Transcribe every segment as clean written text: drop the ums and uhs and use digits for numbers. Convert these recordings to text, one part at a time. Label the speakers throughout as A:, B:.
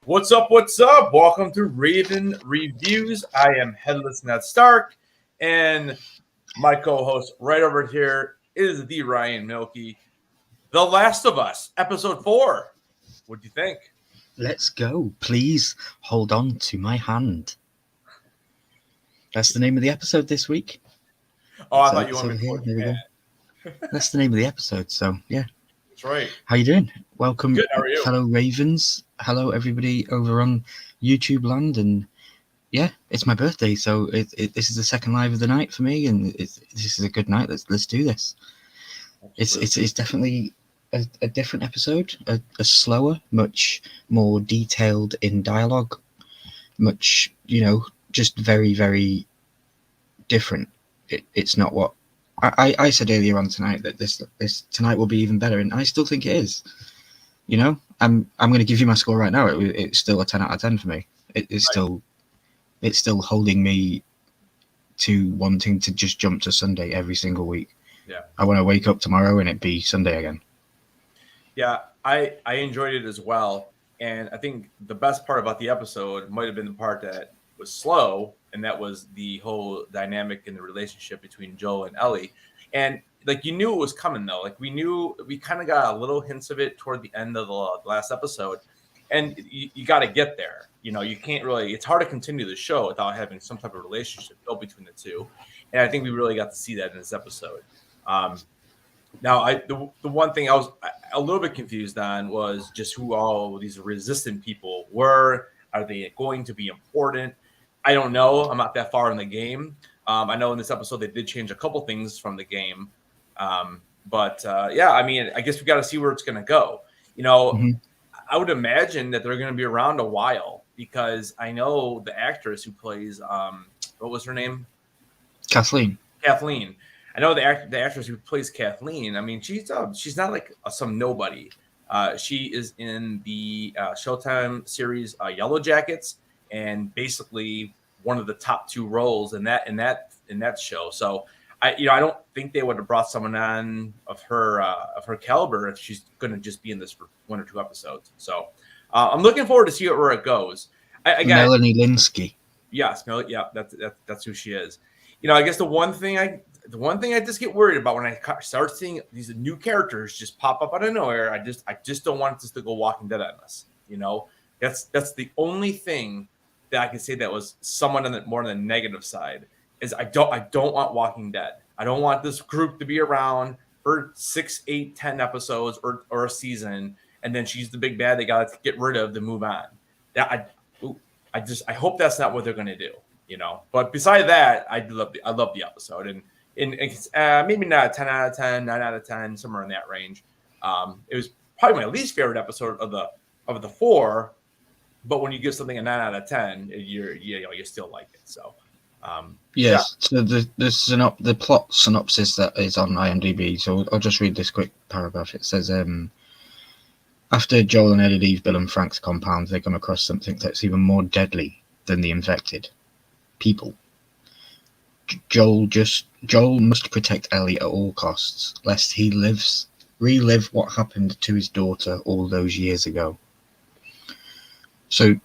A: What's up? What's up? Welcome to Raven Reviews. I am Headless Ned Stark, and my co-host right over here is the Ryan Milky. The Last of Us, episode 4. What do you think?
B: Let's go. Please hold on to my hand. That's the name of the episode this week.
A: Oh, I
B: It's
A: thought you wanted
B: episode
A: me to
B: here.
A: hold
B: There we
A: your
B: go.
A: hand.
B: That's the name of the episode. So yeah,
A: That's right.
B: how you doing? Welcome,
A: Good. How are you?
B: fellow Ravens. Hello, everybody over on YouTube land. And yeah, it's my birthday, so this is the second live of the night for me, and this is a good night. Let's do this. It's definitely a different episode, a slower, much more detailed in dialogue, much just very different. It's not what I said earlier on tonight, that this tonight will be even better, and I still think it is. I'm going to give you my score right now. It's still a 10 out of 10 for me. It's still holding me to wanting to just jump to Sunday every single week.
A: Yeah.
B: I want to wake up tomorrow and it be Sunday again.
A: Yeah, I enjoyed it as well, and I think the best part about the episode might have been the part that was slow, and that was the whole dynamic in the relationship between Joel and Ellie. And like, you knew it was coming though. Like, we kind of got a little hints of it toward the end of the last episode, and you got to get there. You can't really. It's hard to continue the show without having some type of relationship built between the two, and I think we really got to see that in this episode. Now, the one thing I was a little bit confused on was just who all these resistant people were. Are they going to be important? I don't know. I'm not that far in the game. I know in this episode they did change a couple things from the game. But yeah, I mean, I guess we got to see where it's going to go.
B: Mm-hmm.
A: I would imagine that they're going to be around a while, because I know the actress who plays, what was her name?
B: Kathleen.
A: I know the actress who plays Kathleen. I mean, she's not like some nobody. She is in the Showtime series Yellow Jackets, and basically one of the top 2 roles in that show. So I don't think they would have brought someone on of her caliber if she's going to just be in this for 1 or 2 episodes. So I'm looking forward to see where it goes.
B: Melanie Linsky.
A: Yes, yeah, that's who she is. I guess the one thing I just get worried about when I start seeing these new characters just pop up out of nowhere, I just don't want this to go Walking Dead on us. That's the only thing that I can say that was somewhat more on the negative side, is I don't want Walking Dead. I don't want this group to be around for 6, 8, 10 episodes or a season, and then she's the big bad they got to get rid of to move on. I hope that's not what they're going to do. But beside that, I love the episode, and maybe not a 10 out of 10, 9 out of 10, somewhere in that range. It was probably my least favorite episode of the 4, but when you give something a 9 out of 10, you still like it. So
B: yes. Yeah. So the plot synopsis that is on IMDb. So I'll just read this quick paragraph. It says, after Joel and Ellie leave Bill and Frank's compound, they come across something that's even more deadly than the infected: people. Joel must protect Ellie at all costs, lest he relive what happened to his daughter all those years ago. So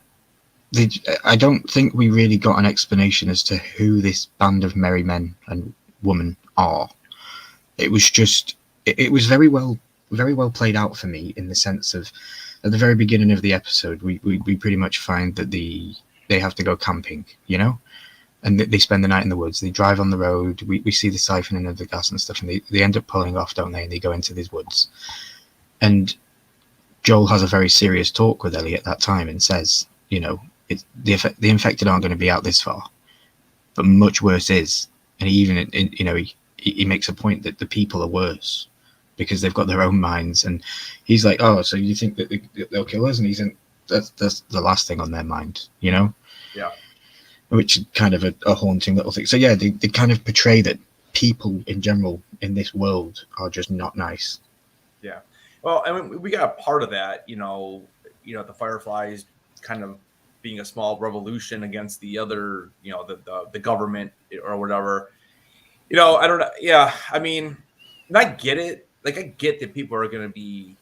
B: I don't think we really got an explanation as to who this band of merry men and women are. It was just, it was very well played out for me, in the sense of, at the very beginning of the episode, we pretty much find that they have to go camping, and they spend the night in the woods. They drive on the road. We see the siphoning of the gas and stuff, and they end up pulling off, don't they? And they go into these woods. And Joel has a very serious talk with Ellie at that time and says, the infected aren't going to be out this far, but much worse is. And he makes a point that the people are worse because they've got their own minds. And he's like, oh, so you think that they'll kill us? And he's in, that's the last thing on their mind,
A: Yeah.
B: Which is kind of a haunting little thing. So yeah, they kind of portray that people in general in this world are just not nice.
A: Yeah. Well, I mean, we got a part of that, the Fireflies kind of being a small revolution against the other, the government or whatever. I don't know. Yeah. I mean, and I get it. Like, I get that people are going to be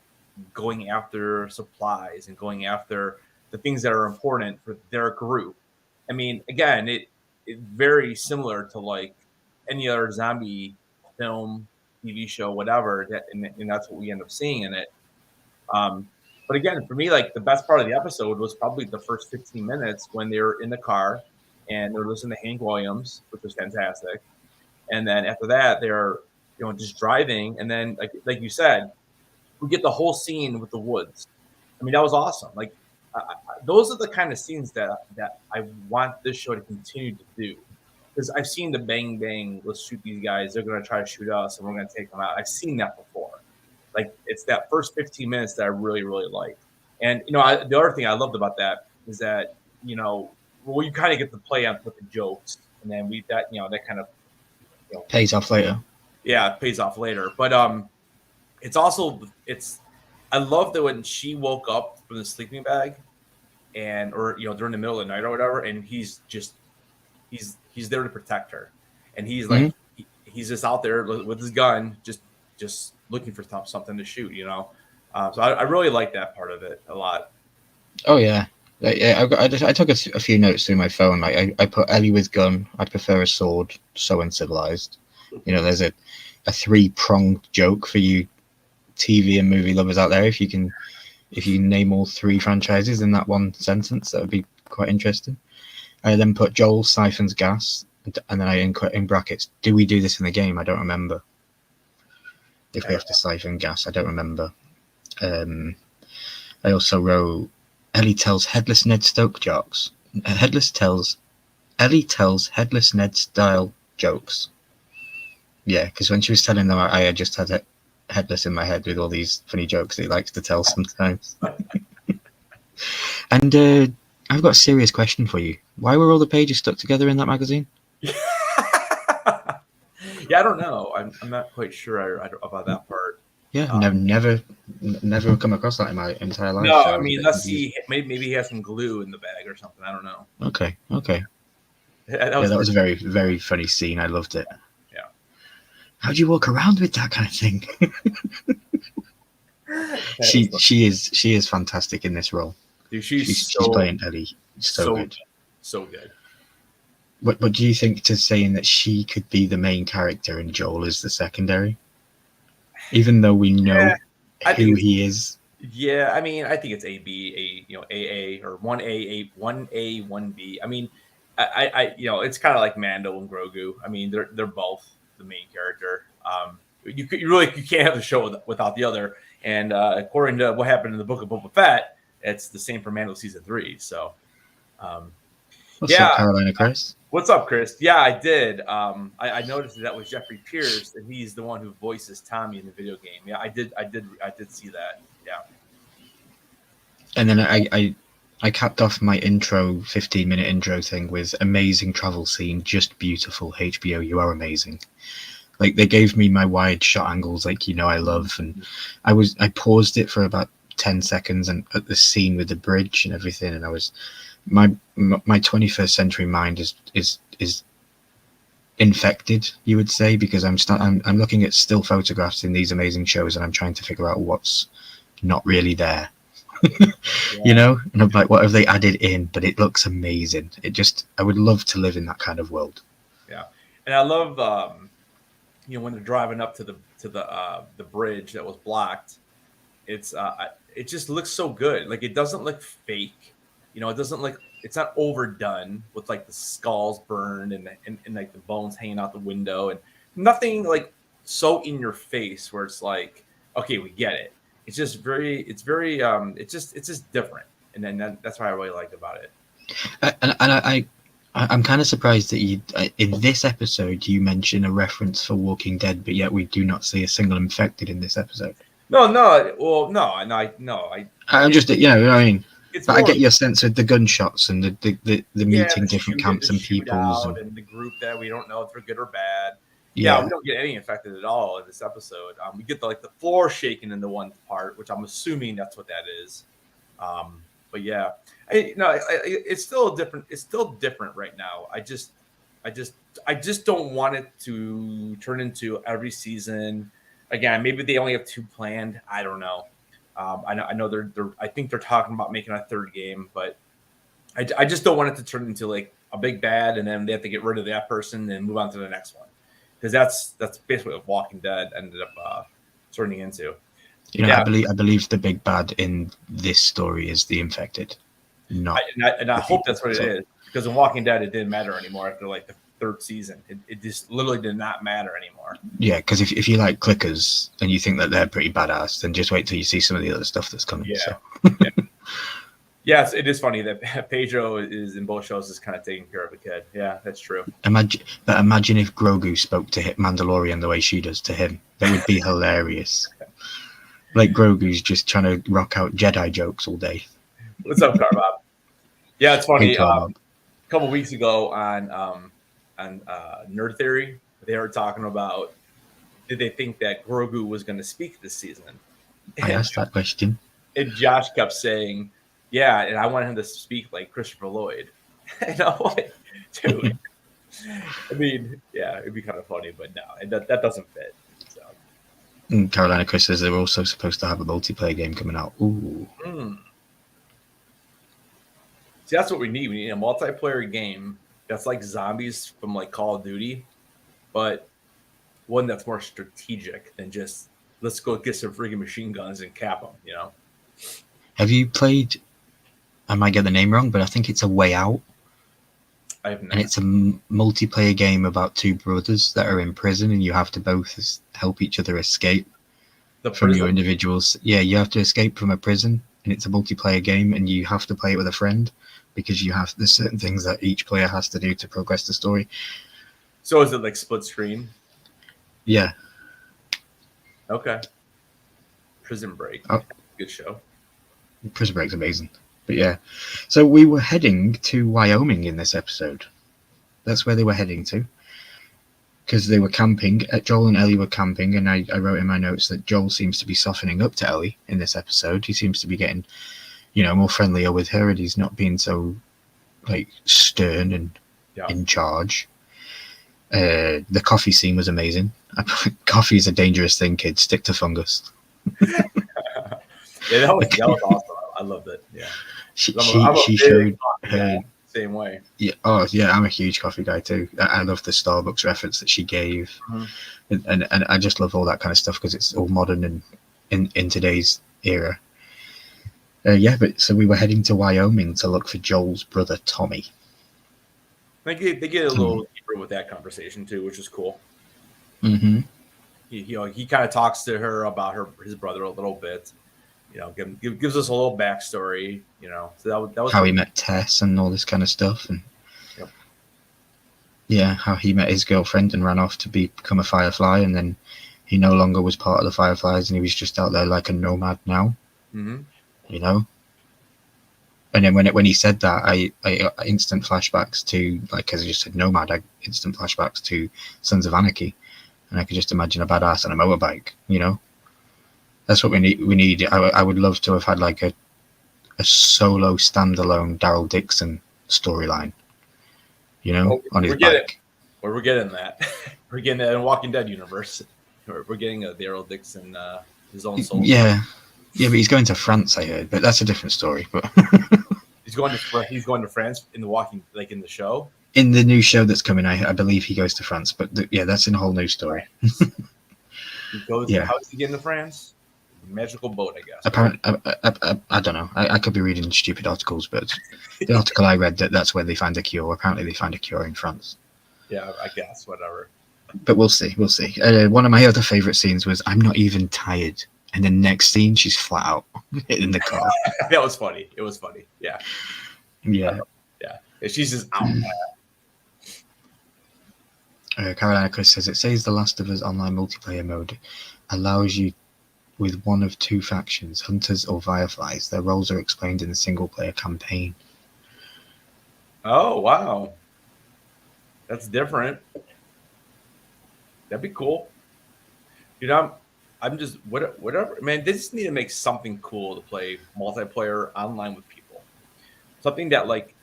A: going after supplies and going after the things that are important for their group. I mean, again, it's very similar to like any other zombie film, TV show, whatever, and that's what we end up seeing in it. Um, but again, for me, like the best part of the episode was probably the first 15 minutes when they were in the car and they were listening to Hank Williams, which was fantastic. And then after that, they're just driving, and then like you said, we get the whole scene with the woods. I mean, that was awesome. Like those are the kind of scenes that I want this show to continue to do. Because I've seen the bang bang, let's shoot these guys. They're going to try to shoot us, and we're going to take them out. I've seen that before. Like it's that first 15 minutes that I really really liked. And the other thing I loved about that is that well, you kind of get to play on with the jokes, and then that kind of
B: pays off later.
A: Yeah, it pays off later. But it's I love that when she woke up from the sleeping bag, or during the middle of the night or whatever, and he's there to protect her, and he's like he's just out there with his gun, just looking for something to shoot, So I really like that part of it a lot.
B: Oh yeah. I took a few notes through my phone. Like I put Ellie with gun. I prefer a sword. So uncivilized. There's a 3-pronged joke for you TV and movie lovers out there. If you can name all 3 franchises in that one sentence, that would be quite interesting. I then put Joel siphons gas, and then I in brackets, do we do this in the game? I don't remember. If we have to siphon gas, I don't remember. I also wrote Ellie tells Headless Ned Stoke jokes. Ellie tells Headless Ned style jokes. Yeah, because when she was telling them, I just had Headless in my head with all these funny jokes that he likes to tell sometimes. And I've got a serious question for you. Why were all the pages stuck together in that magazine?
A: Yeah, I don't know. I'm not quite sure about that part.
B: Yeah, never come across that in my entire life.
A: No,
B: so
A: I mean, let's see. Maybe he has some glue in the bag or something. I don't know.
B: Okay.
A: That
B: was a very, very funny scene. I loved it.
A: Yeah.
B: How'd you walk around with that kind of thing? She is fantastic in this role.
A: Dude,
B: she's playing Ellie so good.
A: So good.
B: What do you think to saying that she could be the main character and Joel is the secondary? Even though we know who he is.
A: Yeah, I mean, I think it's AA or 1A, 1A, 1B. I mean, I it's kind of like Mando and Grogu. I mean, they're both the main character. You can't have the show without the other. And according to what happened in the Book of Boba Fett, it's the same for Mando season 3. So,
B: what's up, Carolina Chris?
A: What's up, Chris? Yeah, I did. I noticed that was Jeffrey Pierce, and he's the one who voices Tommy in the video game. Yeah, I did see that. Yeah.
B: And then I capped off my 15-minute intro thing with amazing travel scene, just beautiful. HBO, you are amazing. Like they gave me my wide shot angles, like I love, and I paused it for about 10 seconds and at the scene with the bridge and everything, and I was my 21st century mind is infected, you would say, because I'm looking at still photographs in these amazing shows and I'm trying to figure out what's not really there. Yeah. And I'm like, what have they added in? But it looks amazing. I would love to live in that kind of world.
A: Yeah, and I love when they're driving up to the bridge that was blocked. It just looks so good. Like it doesn't look fake. It doesn't look. It's not overdone with like the skulls burned and like the bones hanging out the window and nothing like so in your face where it's like, okay, we get it. It's just it's just different, and then that's what I really liked about it.
B: And I'm kind of surprised that you in this episode you mention a reference for Walking Dead, but yet we do not see a single infected in this episode.
A: No. Well, no.
B: I'm just what I mean. But I get your sense with the gunshots and the meeting different camps and peoples
A: and the group that we don't know if they're good or bad. Yeah, we don't get any infected at all in this episode. We get the floor shaking in the one part, which I'm assuming that's what that is. But yeah, it's still different. It's still different right now. I just don't want it to turn into every season. Again, maybe they only have 2 planned. I don't know. I know they're I think they're talking about making a third game, but I just don't want it to turn into like a big bad, and then they have to get rid of that person and move on to the next one, because that's basically what Walking Dead ended up turning into.
B: You know,
A: Yeah.
B: I believe the big bad in this story is the infected, not.
A: I hope that's what it is, because in Walking Dead it didn't matter anymore after like the third season. It just literally did not matter anymore.
B: Yeah, because if you like clickers and you think that they're pretty badass, then just wait till you see some of the other stuff that's coming.
A: Yeah.
B: So.
A: Yeah. Yes, it is funny that Pedro is in both shows is kind of taking care of a kid. Yeah, that's true.
B: Imagine if Grogu spoke to Mandalorian the way she does to him. That would be hilarious. Like Grogu's just trying to rock out Jedi jokes all day.
A: What's up, Carbob? Yeah, it's funny.
B: Hey,
A: A couple weeks ago on Nerd Theory, they were talking about, did they think that Grogu was going to speak this season?
B: I asked that question.
A: And Josh kept saying, yeah, and I wanted him to speak like Christopher Lloyd. And I'm like, dude. I mean, yeah, it'd be kind of funny, but no, that doesn't fit. So.
B: And Carolina Chris says they're also supposed to have a multiplayer game coming out. Ooh.
A: See, that's what we need. We need a multiplayer game that's like zombies from like Call of Duty, but one that's more strategic than just let's go get some freaking machine guns and cap them, you know?
B: Have you played, I might get the name wrong, but I think it's A Way Out.
A: I have not.
B: And it's a multiplayer game about two brothers that are in prison, and you have to both help each other escape from your individuals. Yeah, you have to escape from a prison, and it's a multiplayer game, and you have to play it with a friend because there's certain things that each player has to do to progress the story.
A: So is it like split screen?
B: Yeah.
A: Okay. Prison Break.
B: Oh.
A: Good show.
B: Prison Break's amazing. But yeah. So we were heading to Wyoming in this episode. That's where they were heading to. Because they were camping. Joel and Ellie were camping, and I wrote in my notes that Joel seems to be softening up to Ellie in this episode. He seems to be getting, more friendlier with her, and he's not being so, like, stern and in charge. The coffee scene was amazing. Coffee is a dangerous thing, kids. Stick to fungus.
A: Yeah, that was awesome. I loved it. Yeah.
B: She showed her
A: same way.
B: Yeah. Oh, yeah. I'm a huge coffee guy too. I love the Starbucks reference that she gave, and I just love all that kind of stuff because it's all modern and in today's era. But so we were heading to Wyoming to look for Joel's brother Tommy.
A: They get a little deeper with that conversation too, which is cool.
B: Mm-hmm.
A: He kind of talks to her about his brother a little bit. Gives us a little backstory. So that was
B: how he met Tess and all this kind of stuff, and how he met his girlfriend and ran off to become a Firefly, and then he no longer was part of the Fireflies, and he was just out there like a nomad now.
A: Mm-hmm.
B: And then when he said that, I instant flashbacks to, like, as I just said, nomad. Instant flashbacks to Sons of Anarchy, and I could just imagine a badass on a motorbike. That's what we need. I would love to have had like a solo standalone Daryl Dixon storyline. On his bike.
A: We're getting that. We're getting that in Walking Dead universe. We're getting a Daryl Dixon, his own soul.
B: Yeah, but he's going to France, I heard, but that's a different story. But
A: he's going to France in the in the show.
B: In the new show that's coming, I believe he goes to France, but that's a whole new story.
A: He goes.
B: Yeah.
A: How does he get into France? Magical boat, I guess.
B: Apparently, I don't know. I could be reading stupid articles, but the article I read that's where they find a cure. Apparently, they find a cure in France.
A: Yeah, I guess whatever.
B: But we'll see. One of my other favorite scenes was "I'm not even tired," and the next scene she's flat out in the car.
A: That was funny. It was funny. Yeah.
B: Yeah.
A: Yeah. She's just out.
B: Carolina Chris says it says The Last of Us online multiplayer mode allows you with one of two factions, Hunters or Fireflies. Their roles are explained in the single-player campaign.
A: Oh, wow. That's different. That'd be cool. I'm just, whatever. Man, they just need to make something cool to play multiplayer online with people. Something that, like,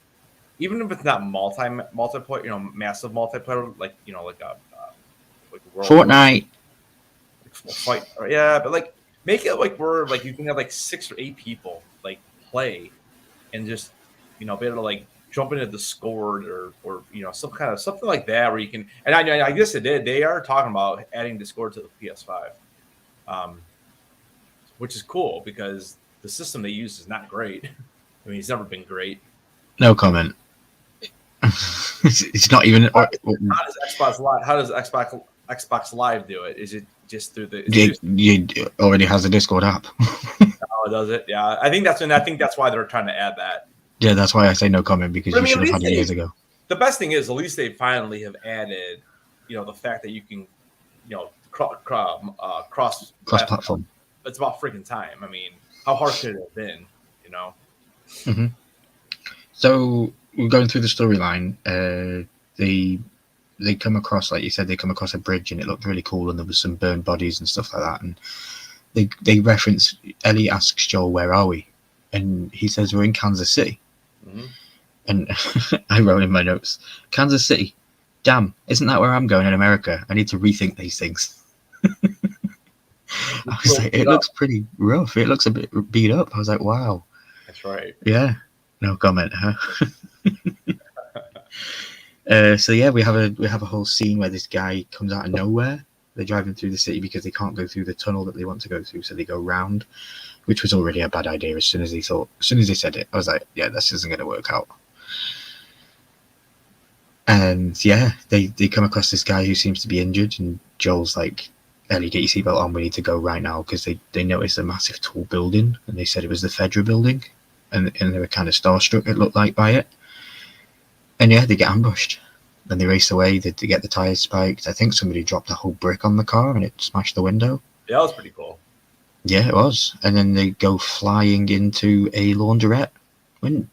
A: even if it's not multiplayer, massive multiplayer, like, like a... like
B: Fortnite.
A: Fight. Yeah, but, like, Make it like we're like you can have like 6 or 8 people like play and just be able to like jump into Discord or some kind of something like that where you can. And I guess they are talking about adding Discord to the PS5, which is cool because the system they use is not great. I mean, it's never been great.
B: No comment. It's not even.
A: How does Xbox Live? How does Xbox Live do it? Is it just through the?
B: You already has a Discord app.
A: Oh, does it? Yeah, I think that's why they're trying to add that.
B: Yeah, that's why I say no comment because you should have had it years ago.
A: The best thing is, at least they finally have added, the fact that you can, cross
B: platform.
A: It's about freaking time. I mean, how hard could it have been?
B: Mm-hmm. So we're going through the storyline. They come across, like you said, they come across a bridge and it looked really cool, and there was some burned bodies and stuff like that. And they reference, Ellie asks Joel, "Where are we?" And he says, "We're in Kansas City." Mm-hmm. And I wrote in my notes, "Kansas City, damn, isn't that where I'm going in America? I need to rethink these things." I was like, it looks pretty rough. It looks a bit beat up. I was like, wow.
A: That's right.
B: Yeah. No comment, huh? So yeah, we have a whole scene where this guy comes out of nowhere. They're driving through the city because they can't go through the tunnel that they want to go through, so they go round, which was already a bad idea. As soon as they said it, I was like, yeah, this isn't going to work out. And yeah, they come across this guy who seems to be injured, and Joel's like, "Ellie, get your seatbelt on. We need to go right now," because they noticed a massive tall building, and they said it was the Fedra building, and they were kind of starstruck, it looked like, by it. And yeah, they get ambushed. Then they race away. They get the tires spiked. I think somebody dropped a whole brick on the car and it smashed the window.
A: Yeah, that was pretty cool.
B: Yeah, it was. And then they go flying into a laundrette, into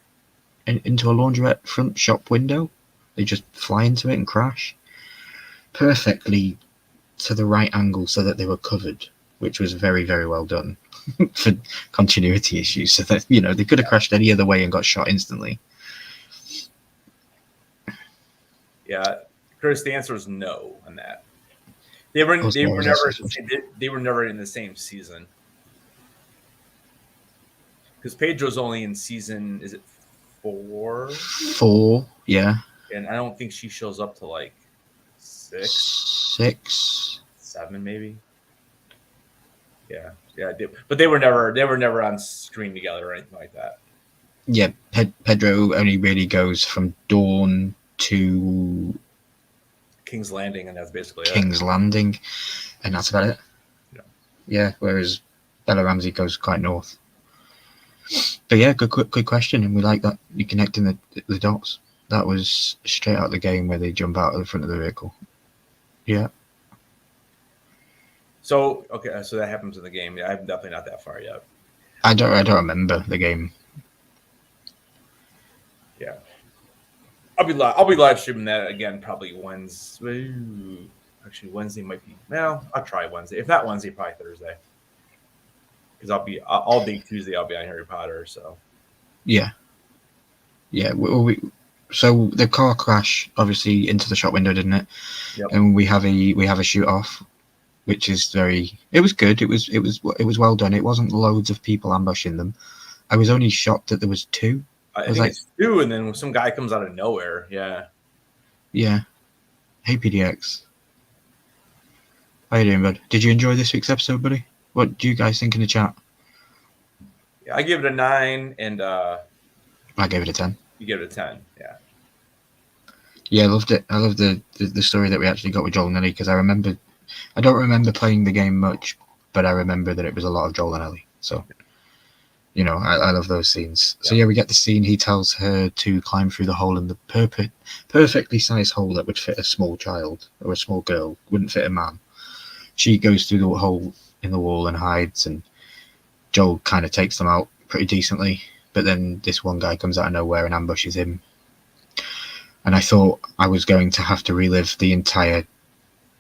B: a laundrette front shop window. They just fly into it and crash perfectly to the right angle so that they were covered, which was very, very well done for continuity issues. So that they could have crashed any other way and got shot instantly.
A: Yeah, Chris, the answer is no on that. They were never in the same season. Because Pedro's only in season, is it 4?
B: 4, yeah.
A: And I don't think she shows up to like 6, 7 maybe. Yeah. But they were never on screen together or anything like that.
B: Yeah, Pedro only really goes from Dawn to
A: King's Landing, and that's basically
B: King's Landing, and that's about it. Yeah, whereas Bella Ramsey goes quite north. But yeah, good question, and we like that you connecting the dots. That was straight out of the game where they jump out of the front of the vehicle. Yeah.
A: So okay, so that happens in the game. Yeah, I'm definitely not that far yet.
B: I don't remember the game.
A: Yeah. I'll be live streaming that again probably Wednesday. Actually, Wednesday might be. Well, I'll try Wednesday. If not Wednesday, probably Thursday. Because I'll be all day Tuesday. I'll be on Harry Potter. So. Yeah.
B: So the car crash obviously into the shop window, didn't it?
A: Yep.
B: And we have a shoot off, which is it was good. It was well done. It wasn't loads of people ambushing them. I was only shocked that there was 2.
A: I think it's 2, and then some guy comes out of nowhere. Yeah.
B: Yeah. Hey, PDX. How you doing, bud? Did you enjoy this week's episode, buddy? What do you guys think in the chat?
A: Yeah, I give it a 9, and
B: I gave it a 10.
A: You give it a 10, yeah.
B: Yeah, I loved it. I loved the story that we actually got with Joel and Ellie, because I don't remember playing the game much, but I remember that it was a lot of Joel and Ellie. So, I love those scenes. Yeah. So yeah, we get the scene. He tells her to climb through the hole in the perfectly sized hole that would fit a small child or a small girl, wouldn't fit a man. She goes through the hole in the wall and hides, and Joel kind of takes them out pretty decently. But then this one guy comes out of nowhere and ambushes him. And I thought I was going to have to relive the entire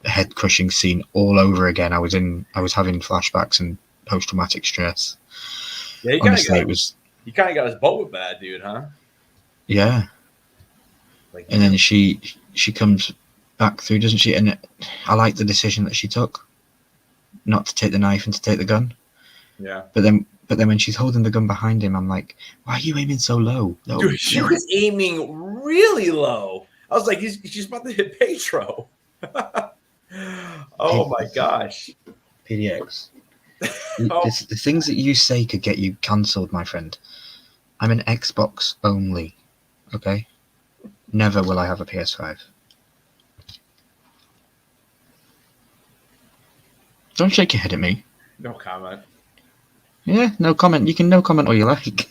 B: head-crushing scene all over again. I was having flashbacks and post-traumatic stress.
A: Yeah, you kind of got his butt with that dude, huh?
B: Yeah. And then she comes back through, doesn't she? And I like the decision that she took, not to take the knife and to take the gun.
A: Yeah.
B: But then when she's holding the gun behind him, I'm like, why are you aiming so low? No,
A: Dude, she was aiming really low. I was like, she's about to hit Pedro. Oh my gosh.
B: PDX.
A: Oh.
B: The things that you say could get you cancelled, my friend. I'm an Xbox only. Okay? Never will I have a PS5. Don't shake your head at me.
A: No comment.
B: Yeah, no comment. You can no comment all you like.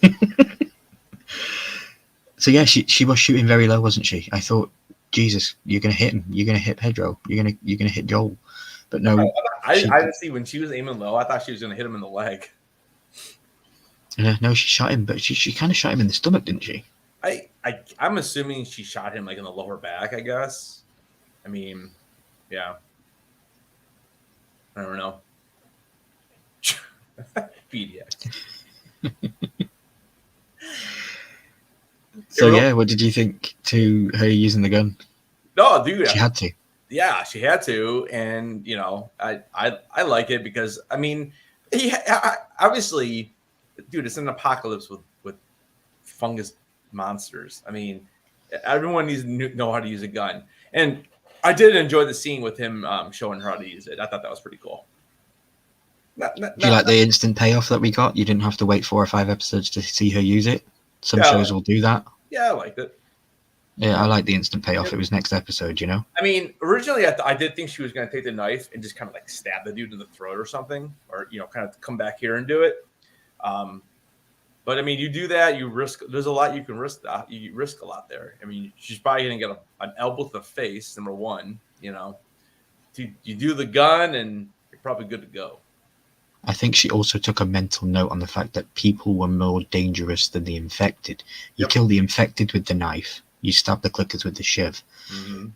B: So yeah, she was shooting very low, wasn't she? I thought, Jesus, you're gonna hit him. You're gonna hit Pedro. You're gonna hit Joel. But no.
A: I honestly, when she was aiming low, I thought she was gonna hit him in the leg.
B: Yeah, no, she shot him, but she kind of shot him in the stomach, didn't she?
A: I'm assuming she shot him like in the lower back, I guess. I mean, yeah. I don't know. PDX.
B: So yeah, what did you think to her using the gun?
A: No, dude,
B: she had to.
A: Yeah, she had to, and you know, I like it because I mean, obviously, dude, it's an apocalypse with fungus monsters. I mean, everyone needs to know how to use a gun, and I did enjoy the scene with him showing her how to use it. I thought that was pretty cool.
B: Do you like the instant payoff that we got? You didn't have to wait 4 or 5 episodes to see her use it. Some shows will do that.
A: Yeah, I liked it.
B: Yeah, I like the instant payoff. It was next episode, you know?
A: I mean, originally I did think she was going to take the knife and just kind of like stab the dude in the throat or something, or, you know, kind of come back here and do it. But I mean, you do that, you risk, there's a lot you can risk. You risk a lot there. I mean, she's probably going to get an elbow to the face, number one, you know. You do the gun and you're probably good to go.
B: I think she also took a mental note on the fact that people were more dangerous than the infected. You kill the infected with the knife. You stab the clickers with the shiv.
A: Mm-hmm.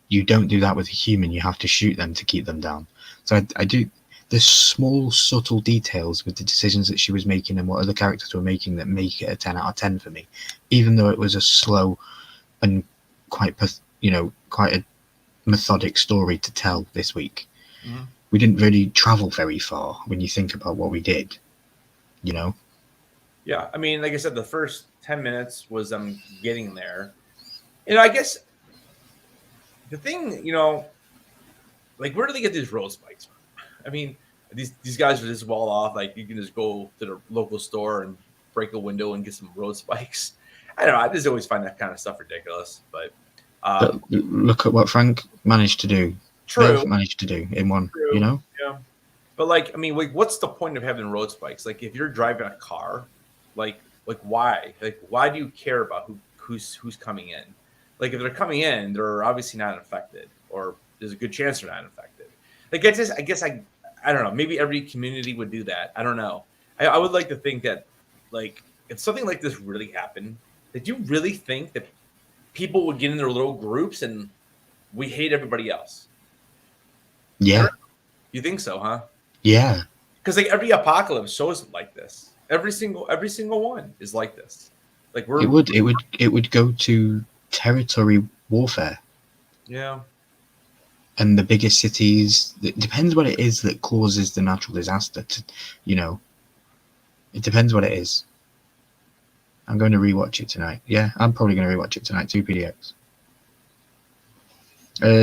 B: You don't do that with a human. You have to shoot them to keep them down. So I do. There's small, subtle details with the decisions that she was making and what other characters were making that make it a 10 out of 10 for me. Even though it was a slow and quite a methodic story to tell this week. Mm-hmm. We didn't really travel very far when you think about what we did, you know?
A: Yeah, I mean, like I said, the first 10 minutes was getting there. You know, I guess the thing, you know, like, where do they get these road spikes from? I mean, these guys are just wall off. Like, you can just go to the local store and break a window and get some road spikes. I don't know. I just always find that kind of stuff ridiculous. But
B: look at what Frank managed to do.
A: True.
B: Managed to do in one,
A: True.
B: You know?
A: Yeah. But, like, I mean, like, what's the point of having road spikes? Like, if you're driving a car, like why? Like, why do you care about who's coming in? Like, if they're coming in, they're obviously not infected, or there's a good chance they're not infected. Like, I guess I don't know. Maybe every community would do that. I don't know. I would like to think that, like, if something like this really happened, did you really think that people would get in their little groups and we hate everybody else?
B: Yeah.
A: You think so, huh?
B: Yeah.
A: Because like every apocalypse shows like this. Every single one is like this. Like
B: it would go to territory warfare.
A: Yeah.
B: And the biggest cities, it depends what it is that causes the natural disaster. You know, it depends what it is. I'm going to rewatch it tonight. Yeah, I'm probably going to rewatch it tonight too, PDX.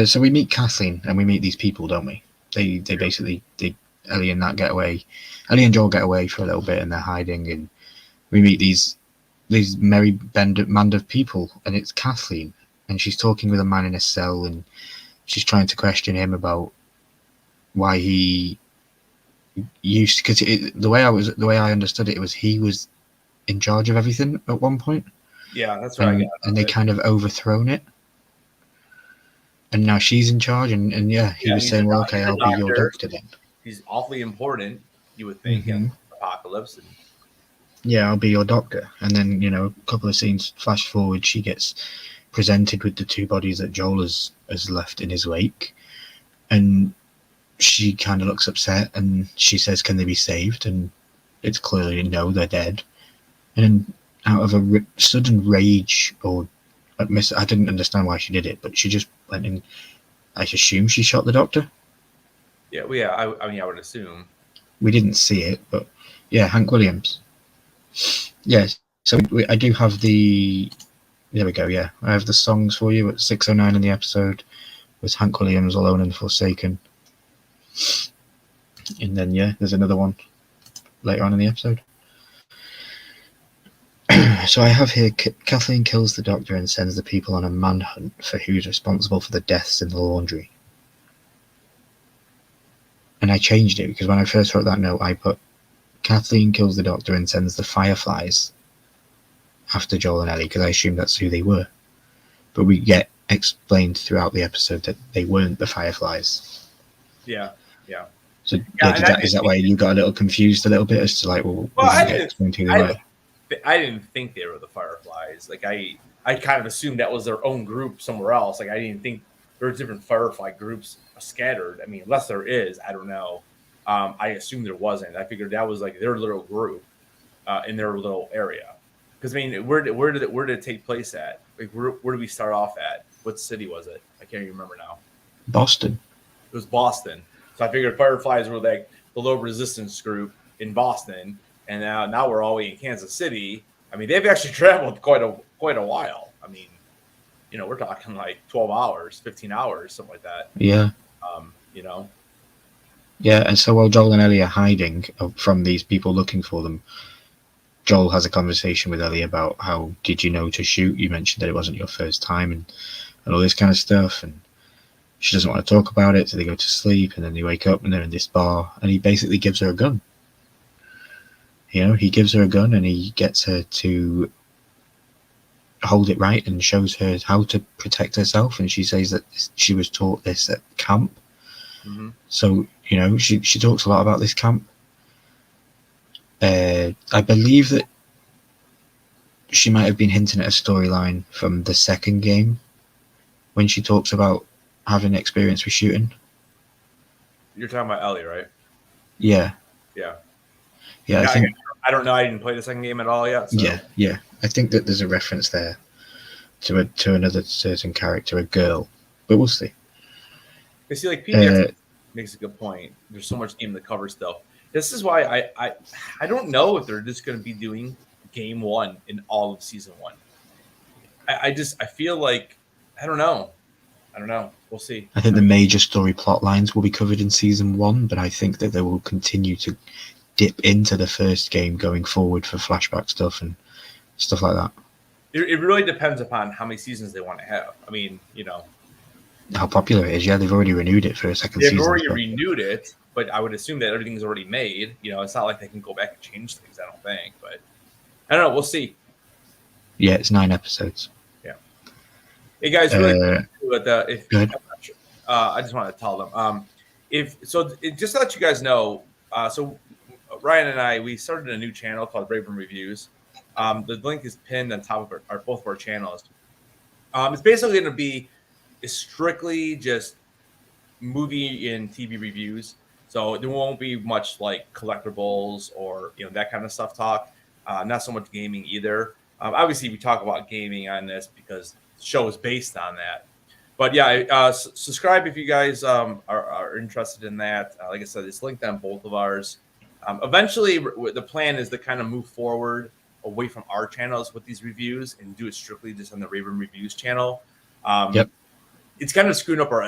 B: So we meet Kathleen and we meet these people, don't we? They basically, Ellie and that get away. Ellie and Joel get away for a little bit and they're hiding, and we meet these merry band of people, and it's Kathleen, and she's talking with a man in a cell, and she's trying to question him about why he used, because the way I understood it was he was in charge of everything at one point.
A: Yeah, that's right.
B: And they kind of overthrown it. And now she's in charge, and he was saying, well, okay, I'll be your doctor then.
A: He's awfully important, you would think, in Apocalypse. And...
B: yeah, I'll be your doctor. And then, you know, a couple of scenes flash forward, she gets presented with the 2 bodies that Joel has left in his wake. And she kind of looks upset, and she says, can they be saved? And it's clearly no, they're dead. And out of a sudden rage, or I didn't understand why she did it, but she just went in. I assume she shot the doctor.
A: Yeah, well, yeah. I mean, I would assume.
B: We didn't see it, but Yeah, Hank Williams. Yes. So I do have the. There we go. Yeah, I have the songs for you at 6:09 in the episode. Was Hank Williams Alone and Forsaken? And then yeah, there's another one later on in the episode. So I have here Kathleen kills the doctor and sends the people on a manhunt for who's responsible for the deaths in the laundry. And I changed it because when I first wrote that note, I put Kathleen kills the doctor and sends the Fireflies after Joel and Ellie because I assumed that's who they were. But we get explained throughout the episode that they weren't the Fireflies.
A: Yeah.
B: So is that why you got a little confused a little bit as to like, well
A: I didn't think they were the Fireflies. Like I kind of assumed that was their own group somewhere else. Like I didn't think there were different Firefly groups scattered. I mean, unless there is, I don't know. I assumed there wasn't. I figured that was like their little group in their little area. Because I mean, where did it take place at? Like where did we start off at? What city was it? I can't even remember now.
B: Boston.
A: It was Boston. So I figured Fireflies were like the low resistance group in Boston, and now we're all the way in Kansas City. I mean, they've actually traveled quite a while. I mean, you know, we're talking like 12 hours, 15 hours, something like that.
B: Yeah.
A: You know.
B: Yeah, and so while Joel and Ellie are hiding from these people looking for them, Joel has a conversation with Ellie about how did you know to shoot? You mentioned that it wasn't your first time and all this kind of stuff, and she doesn't want to talk about it, so they go to sleep, and then they wake up and they're in this bar, and he basically gives her a gun. You know, he gives her a gun and he gets her to hold it right and shows her how to protect herself, and she says that she was taught this at camp.
A: Mm-hmm.
B: So, you know, she talks a lot about this camp. I believe that she might have been hinting at a storyline from the second game when she talks about having experience with shooting.
A: You're talking about Ellie, right?
B: Yeah. I think.
A: I don't know. I didn't play the second game at all yet. So.
B: Yeah. I think that there's a reference there to another certain character, a girl, but we'll see.
A: You see, like PJ makes a good point. There's so much game to cover still. This is why I don't know if they're just going to be doing game one in all of season one. I feel like I don't know. We'll see.
B: I think the major story plot lines will be covered in season one, but I think that they will continue to dip into the first game going forward for flashback stuff and stuff like that.
A: It really depends upon how many seasons they want to have. I mean, you know,
B: how popular it is. Yeah, they've already renewed it for a second season.
A: They've already renewed it, but I would assume that everything's already made. You know, it's not like they can go back and change things. I don't think, but I don't know. We'll see.
B: Yeah, it's 9 episodes.
A: Yeah. Hey guys, really quick,
B: go ahead.
A: I just want to tell them. Just to let you guys know, so Ryan and I, we started a new channel called Raven Reviews. The link is pinned on top of both of our channels. It's basically going to be strictly just movie and TV reviews. So there won't be much like collectibles or that kind of stuff talk. Not so much gaming either. Obviously, we talk about gaming on this because the show is based on that. But yeah, subscribe if you guys are interested in that. Like I said, it's linked on both of ours. Eventually, the plan is to kind of move forward away from our channels with these reviews and do it strictly just on the Raven Reviews channel.
B: Yep.
A: It's kind of screwing up our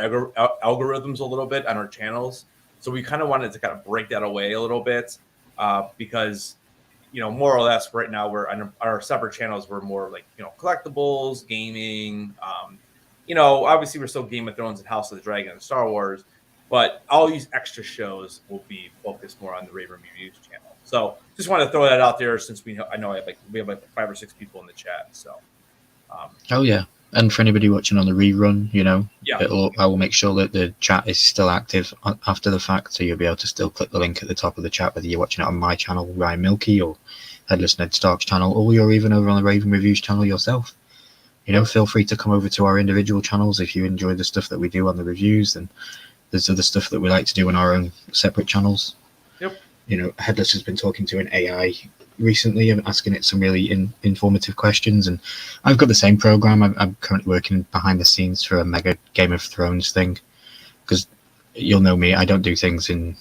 A: algorithms a little bit on our channels. So we kind of wanted to kind of break that away a little bit because, more or less right now we're on our separate channels. We're more like, collectibles, gaming. Obviously we're still Game of Thrones and House of the Dragon and Star Wars, but all these extra shows will be focused more on the Raven Reviews channel. So just want to throw that out there since we have like 5 or 6 people in the chat. So.
B: Oh yeah. And for anybody watching on the rerun,
A: Yeah.
B: I will make sure that the chat is still active after the fact, so you'll be able to still click the link at the top of the chat, whether you're watching it on my channel, Ryan Milky, or Headless Ned Stark's channel, or you're even over on the Raven Reviews channel yourself. Feel free to come over to our individual channels if you enjoy the stuff that we do on the reviews, and there's other stuff that we like to do on our own separate channels.
A: Yep.
B: Headless has been talking to an AI recently and asking it some really informative questions, and I've got the same program. I'm currently working behind the scenes for a mega Game of Thrones thing, because you'll know me, I don't do things in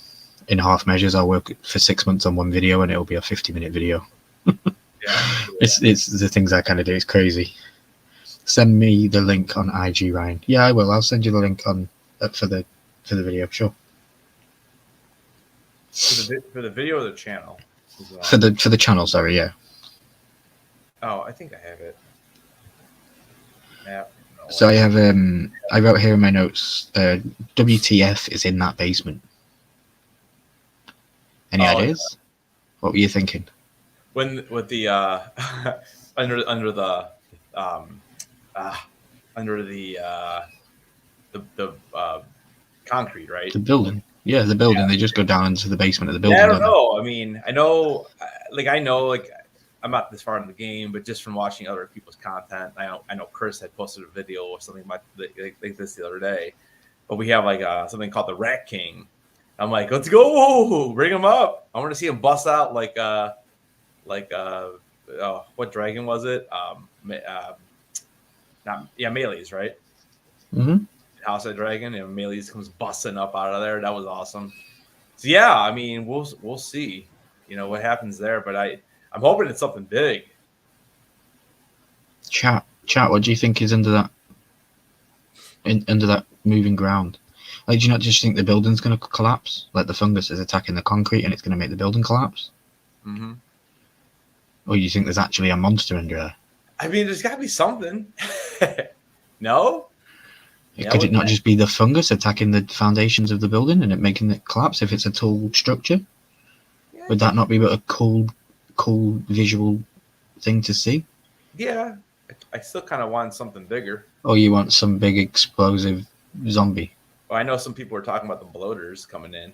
B: in half measures. I'll work for 6 months on one video, and it'll be a 50-minute video. It's the things I kind of do. It's crazy. Send me the link on IG, Ryan. Yeah, I will. I'll send you the link on for the video. Sure.
A: For the video or the channel?
B: For the channel, sorry. Yeah.
A: Oh, I think I have it. Yeah.
B: So I have I wrote here in my notes. WTF is in that basement. Any ideas? What were you thinking?
A: With the under the concrete, right?
B: The building. Yeah, the building. Yeah. They just go down into the basement of the building.
A: Yeah, I don't know. I mean, I know, I'm not this far in the game, but just from watching other people's content, I know Chris had posted a video or something like this the other day. But we have something called the Rat King. I'm like, let's go, bring him up. I want to see him bust out what dragon was it? Melee's, right?
B: Mm-hmm.
A: House of Dragon, and Melee's comes busting up out of there. That was awesome. So yeah, I mean, we'll see, what happens there, but I'm hoping it's something big.
B: Chat, what do you think is under that? Under that moving ground? Like, do you not just think the building's going to collapse? Like the fungus is attacking the concrete and it's going to make the building collapse?
A: Mm-hmm.
B: Or you think there's actually a monster under there?
A: I mean, there's got to be something. No?
B: Could it not just be the fungus attacking the foundations of the building and it making it collapse if it's a tall structure? Yeah. Would that not be a cool visual thing to see?
A: Yeah. I still kind of want something bigger.
B: Or you want some big explosive zombie?
A: Well, I know some people were talking about the bloaters coming in,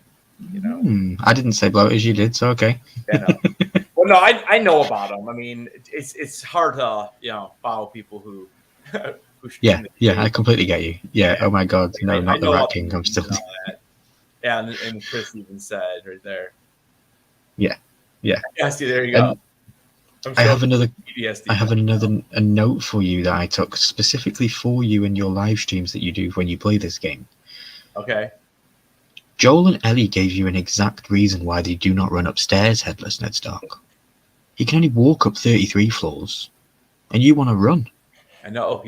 B: I didn't say bloaters, you did, so okay.
A: Yeah, no. Well, no, I know about them. I mean, it's hard to, follow people who
B: Yeah, I completely get you. Yeah, oh my God, no, not the Rat King. I'm still.
A: Yeah, and Chris even said right there.
B: Yeah.
A: Yeah, see, there you go.
B: I have another note for you that I took specifically for you in your live streams that you do when you play this game.
A: Okay.
B: Joel and Ellie gave you an exact reason why they do not run upstairs, Headless Ned Stark. He can only walk up 33 floors, and you want to run.
A: I know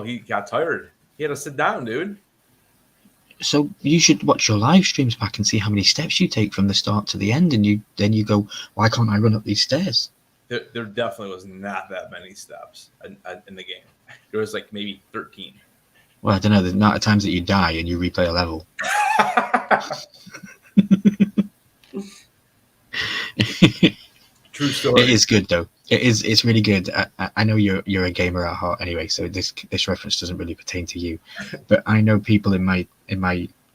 A: he got tired. He had to sit down, dude.
B: So you should watch your live streams back and see how many steps you take from the start to the end, and then you go, why can't I run up these stairs?
A: There definitely was not that many steps in the game. There was maybe 13.
B: Well, I don't know, the amount of times that you die and you replay a level.
A: True story.
B: It is good though. It's really good. I know you're a gamer at heart anyway, so this reference doesn't really pertain to you. But I know people in my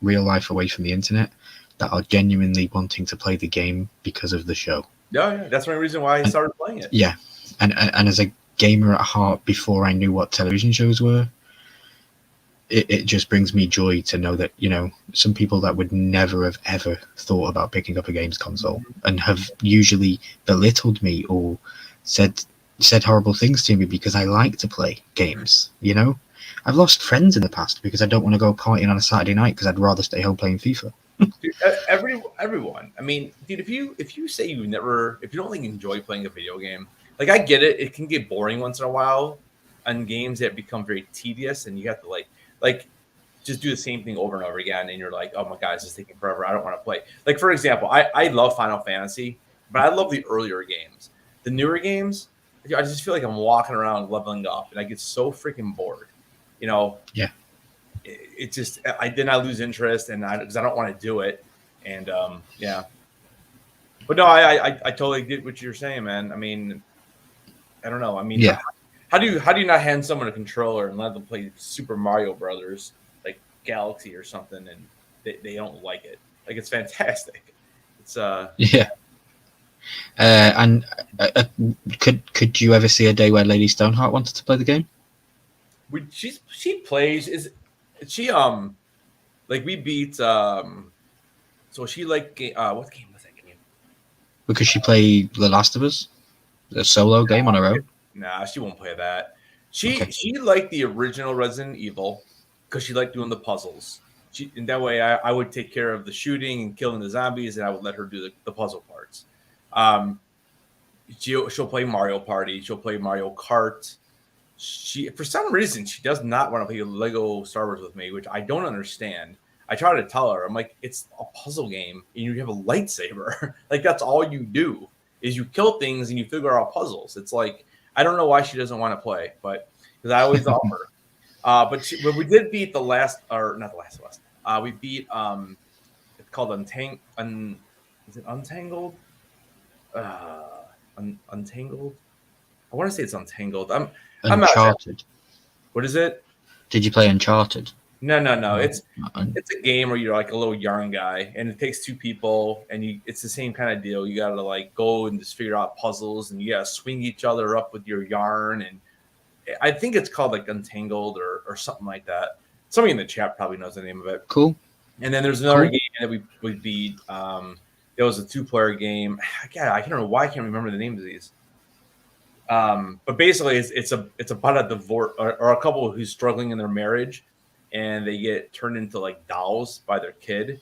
B: real life away from the internet that are genuinely wanting to play the game because of the show.
A: Yeah, that's one reason why I started playing it.
B: Yeah, and as a gamer at heart, before I knew what television shows were, it just brings me joy to know that, some people that would never have ever thought about picking up a games console and have usually belittled me or said horrible things to me because I like to play games, I've lost friends in the past because I don't want to go partying on a Saturday night because I'd rather stay home playing FIFA.
A: Dude, everyone. I mean, dude, if you say if you don't enjoy playing a video game, I get it. It can get boring once in a while on games that become very tedious and you have to just do the same thing over and over again. And you're like, oh my God, this is taking forever. I don't want to play. For example, I love Final Fantasy, but I love the earlier games. The newer games, I just feel like I'm walking around leveling up and I get so freaking bored,
B: Yeah.
A: It just, I lose interest because I don't want to do it. And yeah. But no, I totally get what you're saying, man. I mean, I don't know. I mean,
B: yeah.
A: How do you not hand someone a controller and let them play Super Mario Brothers, like Galaxy or something, and they don't like it? It's fantastic. It's
B: yeah. And could you ever see a day where Lady Stoneheart wanted to play the game?
A: She plays. Is she we beat so she what game was that game?
B: Because she played The Last of Us, a solo game on her own.
A: Nah, she won't play that. She liked the original Resident Evil because she liked doing the puzzles. and that way I would take care of the shooting and killing the zombies, and I would let her do the puzzle parts. She'll play Mario Party. She'll play Mario Kart. For some reason, she does not want to play Lego Star Wars with me, which I don't understand. I try to tell her, I'm like, it's a puzzle game, and you have a lightsaber. Like, that's all you do is you kill things and you figure out puzzles. It's like, I don't know why she doesn't want to play, but because I always offer. But we did beat the last, or not the last. We beat it's called is it Untangled? Untangled. I want to say it's Untangled. I'm
B: Uncharted.
A: What is it?
B: Did you play Uncharted?
A: No. It's a game where you're like a little yarn guy, and it takes two people, and it's the same kind of deal. You got to like go and just figure out puzzles, and you got to swing each other up with your yarn. And I think it's called like Untangled or something like that. Somebody in the chat probably knows the name of it.
B: Cool.
A: And then there's another game that we beat. It was a 2-player game. God, I don't know why I can't remember the names of these. But basically, it's about a divorce or a couple who's struggling in their marriage, and they get turned into like dolls by their kid,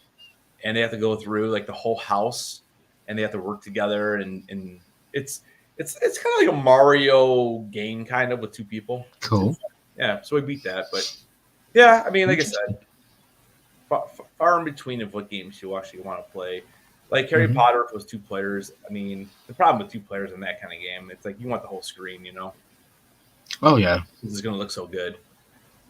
A: and they have to go through like the whole house, and they have to work together, and it's kind of like a Mario game kind of with two people.
B: Cool.
A: Yeah, so we beat that, but yeah, I mean, like I said, far in between of what games you actually want to play. Like Harry Potter, if it was 2 players, I mean, the problem with 2 players in that kind of game, it's like you want the whole screen, you know?
B: Oh, yeah.
A: This is going to look so good.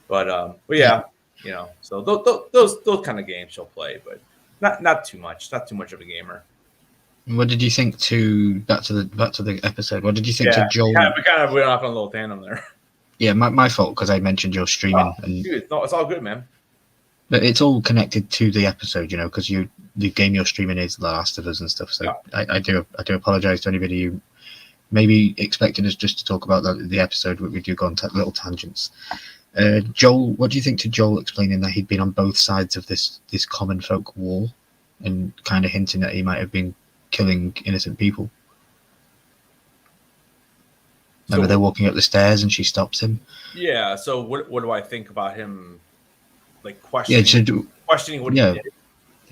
A: But yeah, you know, so those kind of games she'll play, but not too much. Not too much of a gamer.
B: What did you think back to the episode? What did you think to Joel?
A: We kind of went off on a little tandem there.
B: Yeah, my fault because I mentioned your streaming.
A: Dude, no, it's all good, man.
B: But it's all connected to the episode, you know, because the game you're streaming is The Last of Us and stuff. So yeah. I do apologize to anybody who maybe expected us just to talk about the episode. We do go on little tangents. Joel, what do you think to Joel explaining that he'd been on both sides of this common folk war and kind of hinting that he might have been killing innocent people? Remember, they're walking up the stairs and she stops him.
A: Yeah. So what do I think about him? Like questioning what he did.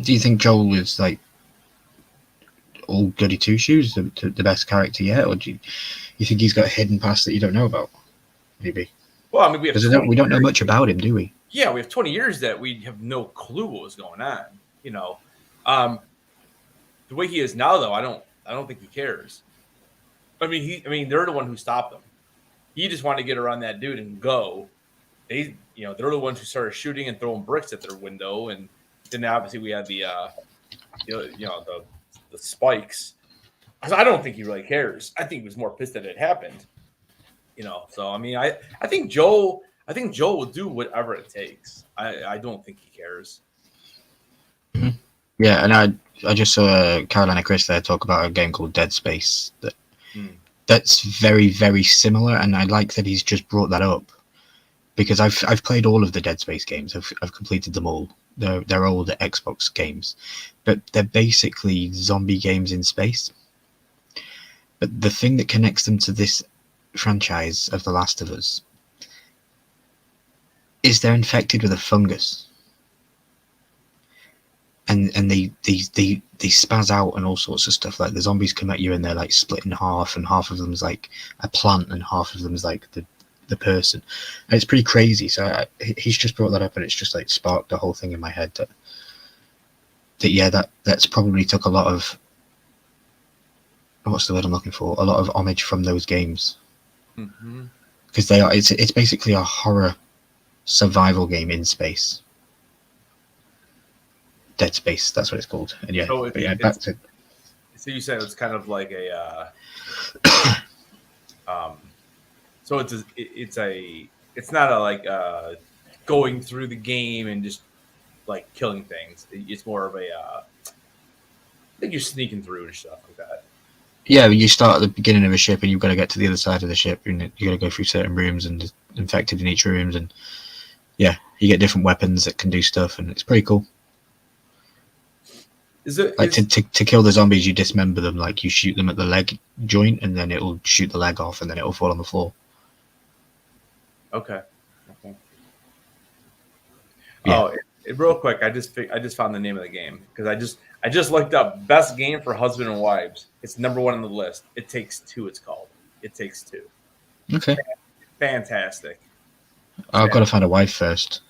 B: Do you think Joel is like all goody two shoes, the best character yet, or do you think he's got a hidden past that you don't know about? Maybe.
A: Well, I mean,
B: we don't know much about him, do we?
A: Yeah, we have 20 years that we have no clue what was going on. You know, the way he is now, though, I don't think he cares. I mean, they're the one who stopped him. He just wanted to get around that dude and go. They're the ones who started shooting and throwing bricks at their window, and then obviously we had the spikes. Because I don't think he really cares. I think he was more pissed that it happened. You know, so I mean, I think Joel will do whatever it takes. I don't think he cares.
B: Yeah, and I just saw Carolina Chris there talk about a game called Dead Space that's very, very similar, and I like that he's just brought that up. Because I've played all of the Dead Space games. I've completed them all. They're all the Xbox games, but they're basically zombie games in space. But the thing that connects them to this franchise of The Last of Us is they're infected with a fungus, and they spaz out and all sorts of stuff. Like the zombies come at you and they're like split in half, and half of them's like a plant, and half of them's like the person. And it's pretty crazy. So he's just brought that up, and it's just like sparked the whole thing in my head that's probably took a lot of, what's the word I'm looking for, a lot of homage from those games, because it's basically a horror survival game in space. Dead Space, that's what it's called. And yeah,
A: so you said it's kind of like a so it's not a like going through the game and just like killing things. It's more of a I think you're sneaking through and stuff like that.
B: Yeah, you start at the beginning of a ship and you've got to get to the other side of the ship, and you got to go through certain rooms and infected in each rooms, and yeah, you get different weapons that can do stuff, and it's pretty cool. To kill the zombies, you dismember them. Like you shoot them at the leg joint, and then it'll shoot the leg off, and then it'll fall on the floor.
A: Okay.
B: Yeah.
A: Oh, Real quick, I just found the name of the game because I just looked up best game for husband and wives. It's number one on the list. It Takes Two. It's called. It Takes Two.
B: Okay.
A: Fantastic.
B: I've got to find a wife first.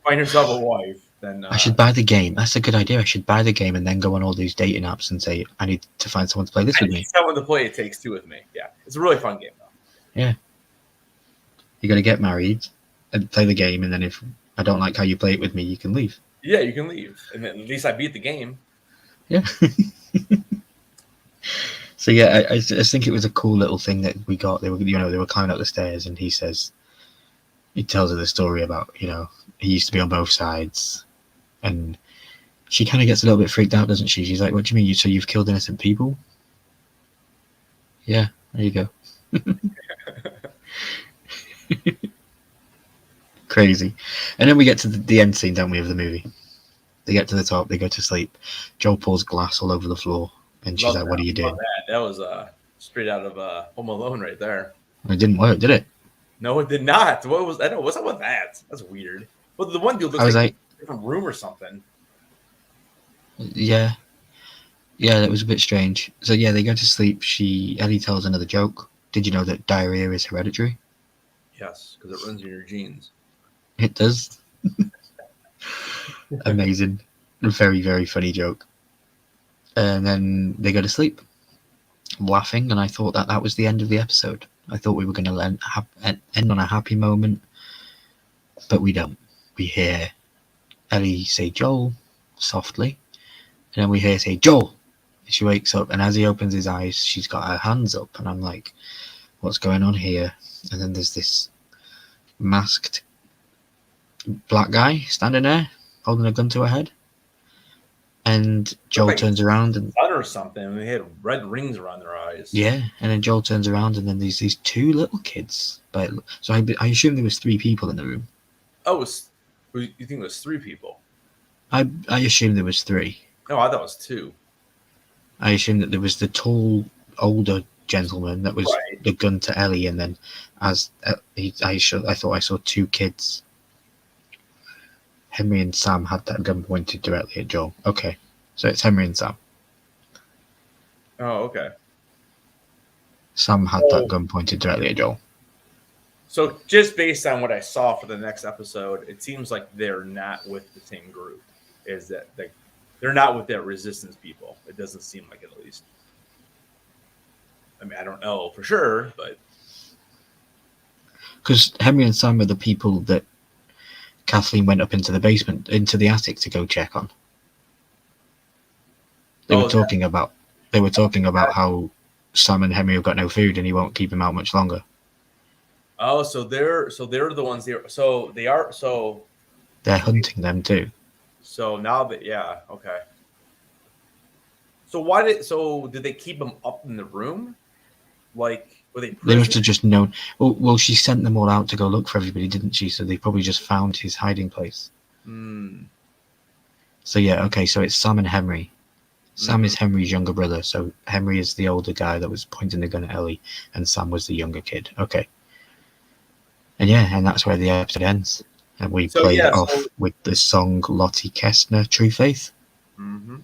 A: Find yourself a wife. Then
B: I should buy the game. That's a good idea. I should buy the game and then go on all these dating apps and say, I need to find someone to play this with me.
A: Someone to play It Takes Two with me. Yeah, it's a really fun game though.
B: Yeah. You got to get married and play the game, and then if I don't like how you play it with me, you can leave.
A: Yeah, you can leave, and then at least I beat the game.
B: Yeah. So yeah, I just think it was a cool little thing that we got. They were climbing up the stairs, and he tells her the story about, he used to be on both sides, and she kind of gets a little bit freaked out, doesn't she? She's like, "What do you mean? So you've killed innocent people?" Yeah, there you go. Crazy. And then we get to the end scene, don't we, of the movie? They get to the top, they go to sleep. Joel pours glass all over the floor, and she's like, "What are you doing?"
A: That was straight out of Home Alone right there.
B: It didn't work, did it?
A: No, it did not. What was that? What's up with that? That's weird. Well, the one dude looks like a different room or something.
B: Yeah, that was a bit strange. So yeah, they go to sleep. Ellie tells another joke. Did you know that diarrhea is hereditary?
A: Yes, because it runs in your genes.
B: It does. Amazing. Very, very funny joke. And then they go to sleep, laughing, and I thought that was the end of the episode. I thought we were going to end on a happy moment, but we don't. We hear Ellie say Joel softly, and then we hear say Joel. She wakes up, and as he opens his eyes, she's got her hands up, and I'm like, what's going on here? And then there's this masked black guy standing there holding a gun to her head, and Joel turns around and
A: sun or something. They had red rings around their eyes.
B: Yeah, and then Joel turns around, and then there's these two little kids. But so I assume there was 3 people in the room.
A: Oh, you think it was 3 people?
B: I assume there was 3.
A: No, I thought it was 2.
B: I assume that there was the tall older gentleman that was the gun to Ellie, and then I thought I saw 2 kids. Henry and Sam had that gun pointed directly at Joel. Okay, so it's Henry and Sam.
A: Oh, okay.
B: Sam had that gun pointed directly at Joel.
A: So just based on what I saw for the next episode, it seems like they're not with the same group. Is that they're not with that resistance people? It doesn't seem like it, at least. I mean, I don't know for sure, but
B: because Henry and Sam are the people that Kathleen went up into the basement, into the attic to go check on. They were talking about how Sam and Henry have got no food and he won't keep them out much longer.
A: Oh, so they're the ones there. So
B: They're hunting them too.
A: So now that okay. So did they keep them up in the room? Like, were they?
B: They must have just known. Well, she sent them all out to go look for everybody, didn't she? So they probably just found his hiding place. So yeah, okay. So it's Sam and Henry. Sam is Henry's younger brother. So Henry is the older guy that was pointing the gun at Ellie, and Sam was the younger kid. Okay. And that's where the episode ends. And we played it off with the song Lottie Kestner, True Faith.
A: Mm-hmm.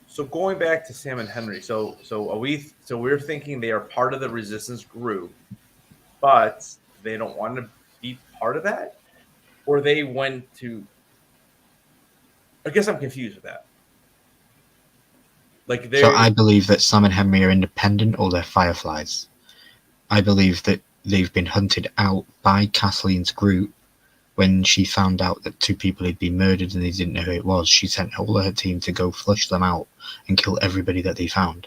A: So going back to Sam and Henry, so we're thinking they are part of the resistance group, but they don't want to be part of that, or they went to. I guess I'm confused with that. So
B: I believe that Sam and Henry are independent, or they're fireflies. I believe that they've been hunted out by Kathleen's group. When she found out that 2 people had been murdered and they didn't know who it was, she sent all of her team to go flush them out and kill everybody that they found.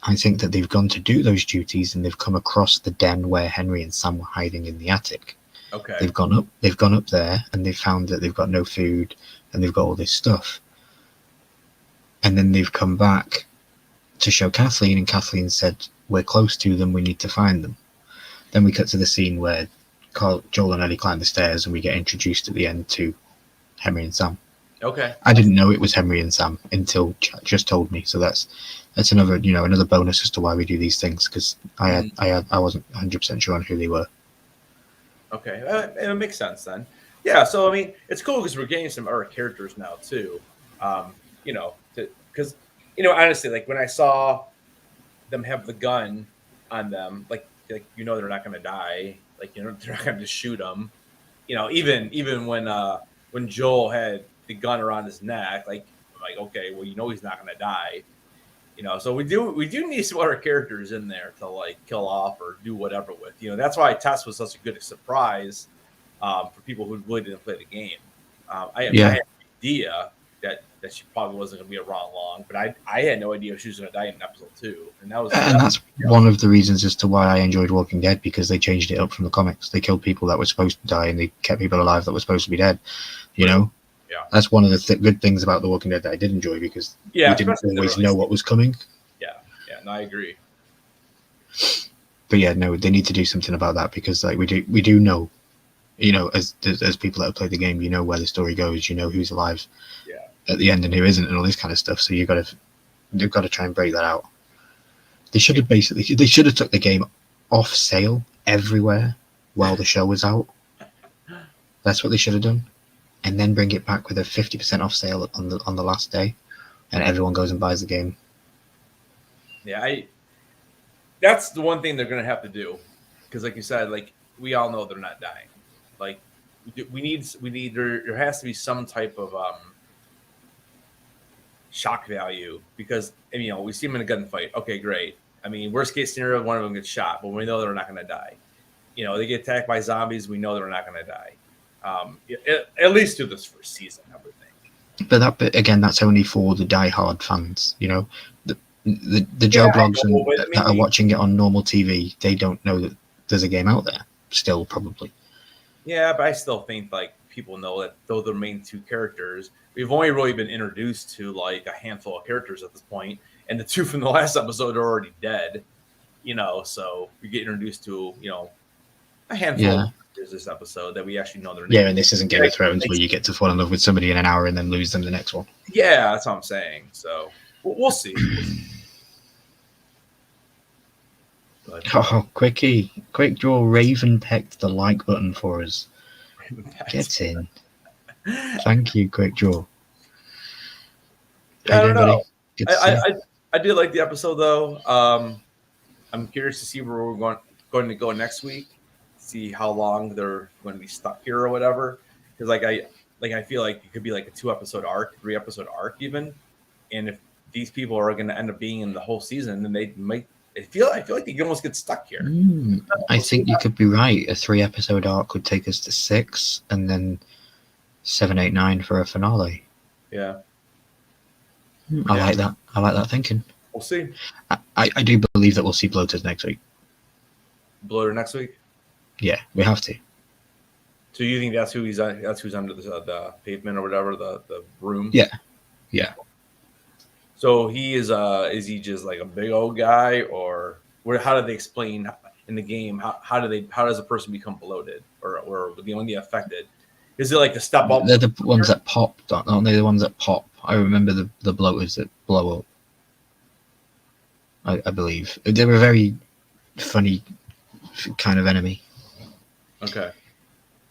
B: I think that they've gone to do those duties and they've come across the den where Henry and Sam were hiding in the attic.
A: Okay.
B: They've gone up there and they've found that they've got no food and they've got all this stuff. And then they've come back to show Kathleen, and Kathleen said, "We're close to them, we need to find them." Then we cut to the scene where Joel and Ellie climb the stairs, and we get introduced at the end to Henry and Sam.
A: Okay.
B: I didn't know it was Henry and Sam until Chat just told me. So that's another bonus as to why we do these things, because I wasn't 100% sure on who they were.
A: Okay, it makes sense then. Yeah, so I mean, it's cool because we're getting some other characters now too. You know, because honestly, like when I saw them have the gun on them, like they're not going to die. Like they're not going to just shoot them. Even when Joel had the gun around his neck, like okay, well he's not going to die. So we do need some other characters in there to like kill off or do whatever with. That's why Tess was such a good surprise for people who really didn't play the game. I had an idea that she probably wasn't going to be around long, but I had no idea she was going to die in episode 2, and
B: that's one of the reasons as to why I enjoyed Walking Dead, because they changed it up from the comics. They killed people that were supposed to die, and they kept people alive that were supposed to be dead.
A: Yeah.
B: That's one of the good things about The Walking Dead that I did enjoy, because we didn't always know what was coming.
A: Yeah, no, I agree.
B: But yeah, no, they need to do something about that, because like we do know, as people that have played the game, where the story goes, who's alive at the end and who isn't, and all this kind of stuff. So you've got to try and break that out. They should have took the game off sale everywhere while the show was out. That's what they should have done. And then bring it back with a 50% off sale on the last day, and everyone goes and buys the game.
A: Yeah, that's the one thing they're going to have to do, because like you said, like we all know they're not dying. Like we need there has to be some type of shock value, because we see them in a gunfight. Okay, great. I mean, worst case scenario, one of them gets shot, but we know they're not going to die. They get attacked by zombies. We know they're not going to die. At least through this first season, I would think.
B: But again, that's only for the diehard fans. The Joe Blogs that are watching it on normal TV, they don't know that there's a game out there. Still, probably.
A: Yeah, but I still think like people know that though the main two characters, we've only really been introduced to like a handful of characters at this point, and the two from the last episode are already dead. So we get introduced to a handful of characters this episode that we actually know their names.
B: Yeah, and this isn't Game of Thrones where you get to fall in love with somebody in an hour and then lose them the next one.
A: Yeah, that's what I'm saying. So we'll see.
B: Quick draw Raven pecked the like button for us. Get in. Thank you, Quick Draw.
A: I don't know. I did like the episode though. I'm curious to see where we're going to go next week. See how long they're going to be stuck here or whatever. Because I feel like it could be like a 2-episode arc, 3-episode arc even. And if these people are going to end up being in the whole season, then they might. I feel like they can almost get stuck here.
B: I think you could be right. A 3-episode arc would take us to 6, and then 7, 8, 9 for a finale.
A: Yeah.
B: I like that. I like that thinking.
A: We'll see.
B: I do believe that we'll see Bloaters next week.
A: Bloater next week?
B: Yeah, we have to.
A: So you think that's who's under the pavement or whatever, the room?
B: Yeah.
A: So he is he just like a big old guy, or how do they explain in the game how does a person become bloated or the only affected? Is it like a step up?
B: They're the ones that pop, aren't they? The ones that pop. I remember the bloaters that blow up. I believe they were a very funny kind of enemy.
A: Okay,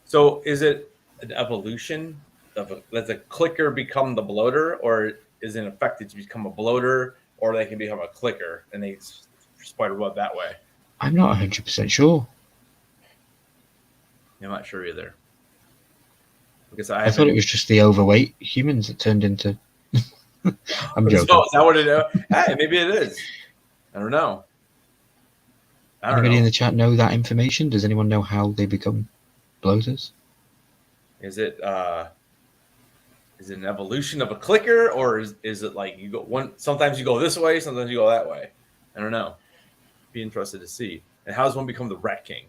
A: so is it an evolution does a clicker become the bloater, or is it affected to become a bloater, or they can become a clicker and they spider web that way?
B: I'm not 100% sure.
A: I'm not sure either. Because
B: I thought it was just the overweight humans that turned into. I'm joking.
A: So is that what it is? Hey, maybe it is. I don't know.
B: Anybody in the chat know that information? Does anyone know how they become bloaters?
A: Is it an evolution of a clicker, or is it like you go one? Sometimes you go this way, sometimes you go that way. I don't know. Be interested to see. And how does one become the Rat King?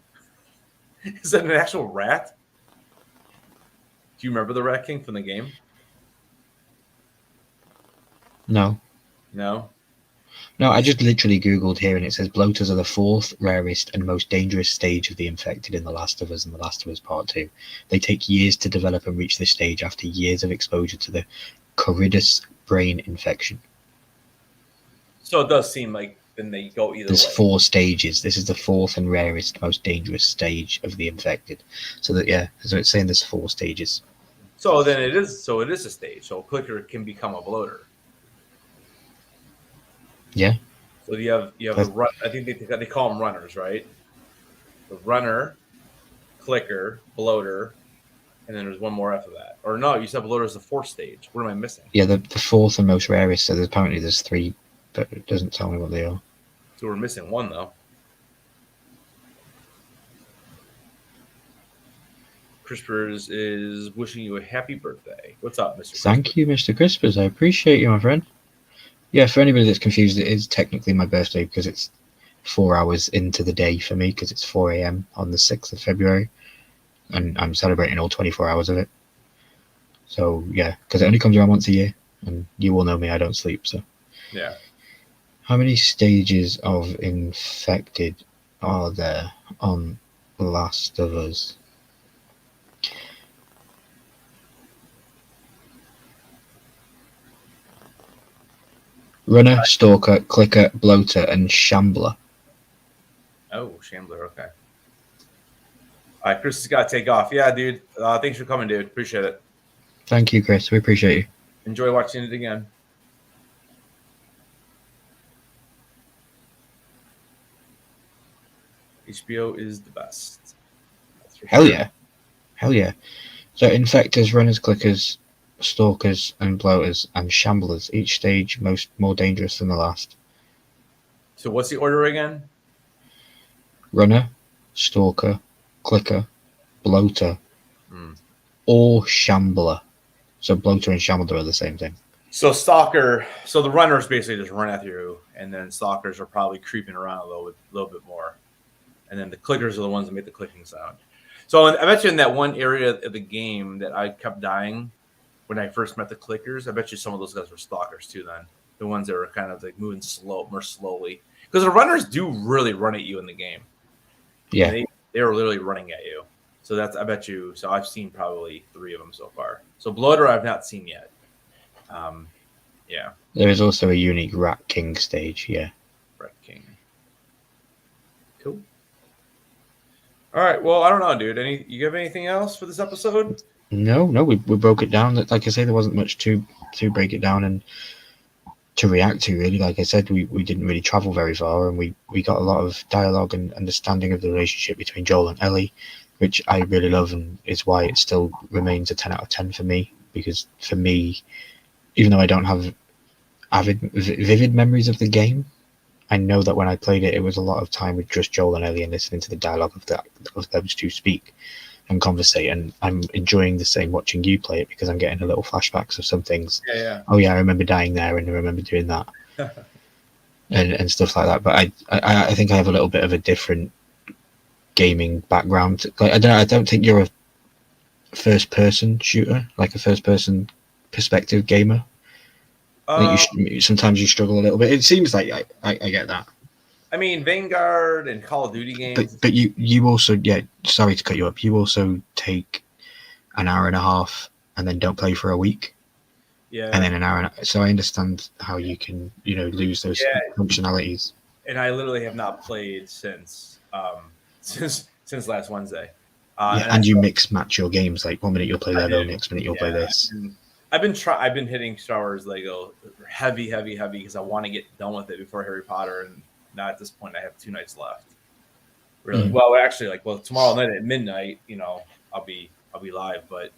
A: Is that an actual rat? Do you remember the Rat King from the game?
B: No.
A: No?
B: No, I just literally Googled here and it says bloaters are the 4th rarest and most dangerous stage of the infected in The Last of Us and The Last of Us Part 2. They take years to develop and reach this stage after years of exposure to the Corydus brain infection.
A: So it does seem like then they go either
B: There's
A: way.
B: 4 stages. This is the 4th and rarest, most dangerous stage of the infected. So it's saying there's 4 stages.
A: So then it is a stage. So a clicker can become a bloater.
B: Yeah.
A: So you have the run. I think they call them runners, right? The runner, clicker, bloater, and then there's one more after that. Or no, you said bloater is the 4th stage. What am I missing?
B: Yeah, the 4th and most rarest. So apparently there's 3, but it doesn't tell me what they are.
A: So we're missing one though. Crispers is wishing you a happy birthday. What's up, Mr.
B: Thank you, Mr. Crispers. I appreciate you, my friend. Yeah, for anybody that's confused, it is technically my birthday because it's 4 hours into the day for me because it's 4 a.m. on the 6th of February. And I'm celebrating all 24 hours of it. So, yeah, because it only comes around once a year. And you all know me, I don't sleep, so.
A: Yeah.
B: How many stages of infected are there on Last of Us? Runner, Stalker, Clicker, Bloater, and Shambler.
A: Oh, Shambler, okay. All right, Chris has got to take off. Yeah, dude. Thanks for coming, dude. Appreciate it.
B: Thank you, Chris. We appreciate you.
A: Enjoy watching it again. HBO is the best.
B: Hell yeah. Hell yeah. So infectors, runners, clickers, stalkers, and bloaters, and shamblers. Each stage more dangerous than the last.
A: So what's the order again?
B: Runner, stalker, clicker, bloater, or shambler. So bloater and shambler are the same thing.
A: So stalker. So the runners basically just run after you, and then stalkers are probably creeping around a little bit more, and then the clickers are the ones that make the clicking sound. So I mentioned that one area of the game that I kept dying when I first met the clickers. I bet you some of those guys were stalkers too. Then the ones that were kind of like moving more slowly, because the runners do really run at you in the game.
B: Yeah,
A: they were literally running at you. So I bet you. So I've seen probably 3 of them so far. So bloater I've not seen yet. Yeah.
B: There is also a unique Rat King stage. Yeah.
A: Rat King. Cool. All right. Well, I don't know, dude. You have anything else for this episode?
B: No. We broke it down. Like I say, there wasn't much to break it down and to react to, really. Like I said, we didn't really travel very far, and we got a lot of dialogue and understanding of the relationship between Joel and Ellie, which I really love, and is why it still remains a 10 out of 10 for me. Because for me, even though I don't have vivid memories of the game, I know that when I played it, it was a lot of time with just Joel and Ellie and listening to the dialogue of those two speak and conversate. And I'm enjoying the same watching you play it because I'm getting a little flashbacks of some things.
A: Yeah.
B: Oh yeah, I remember dying there and I remember doing that and stuff like that. But I think I have a little bit of a different gaming background. Like I don't think you're a first person shooter, like a first person perspective gamer. I think sometimes you struggle a little bit. It seems like I get that.
A: I mean, Vanguard and Call of Duty games.
B: But you also, yeah, sorry to cut you up. You also take an hour and a half and then don't play for a week.
A: Yeah.
B: And then an hour. So I understand how you can, lose those functionalities.
A: And I literally have not played since last Wednesday.
B: And you mix match your games. Like 1 minute you'll play that, the next minute you'll play this.
A: I've been hitting Star Wars Lego heavy because I want to get done with it before Harry Potter, and now at this point I have 2 nights left. Really? Well, actually, tomorrow night at midnight, I'll be live, but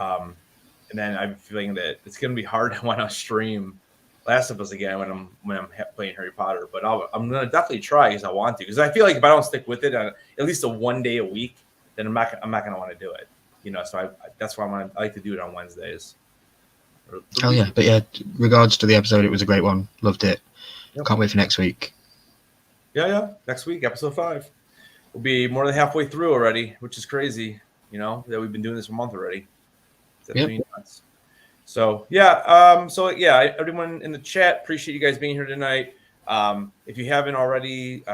A: and then I'm feeling that it's gonna be hard to want to stream Last of Us again when I'm playing Harry Potter. But I'm gonna definitely try because I want to, because I feel like if I don't stick with it at least a 1 day a week, then I'm not gonna want to do it. So that's why I like to do it on Wednesdays.
B: Oh yeah, but yeah, regards to the episode, it was a great one. Loved it.
A: Yep.
B: Can't wait for next week.
A: Yeah. Next week, episode 5. We'll be more than halfway through already, which is crazy. That we've been doing this for a month already.
B: Yep.
A: So yeah. Everyone in the chat, appreciate you guys being here tonight. If you haven't already,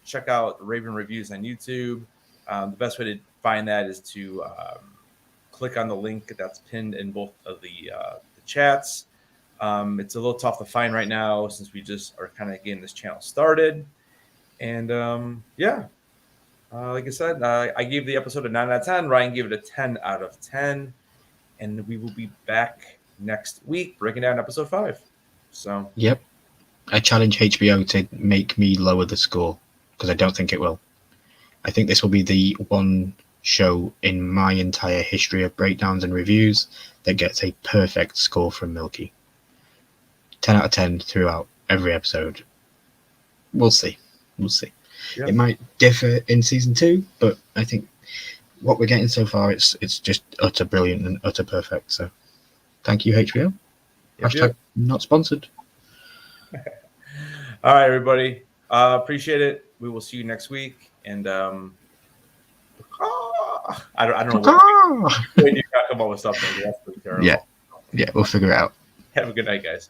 A: check out Raven Reviews on YouTube. The best way to find that is to click on the link that's pinned in both of the chats. It's a little tough to find right now since we just are kind of getting this channel started. And like I said, I gave the episode a 9 out of 10. Ryan gave it a 10 out of 10. And we will be back next week breaking down episode 5. So,
B: yep. I challenge HBO to make me lower the score because I don't think it will. I think this will be the one show in my entire history of breakdowns and reviews that gets a perfect score from Milky. 10 out of 10 throughout every episode. We'll see. Yep. It might differ in season 2, but I think what we're getting so far, it's just utter brilliant and utter perfect. So thank you, HBO. Hashtag not sponsored.
A: All right, everybody. Appreciate it. We will see you next week. And I don't know what when you gotta come up with something. That's pretty terrible.
B: Yeah, we'll figure it out.
A: Have a good night, guys.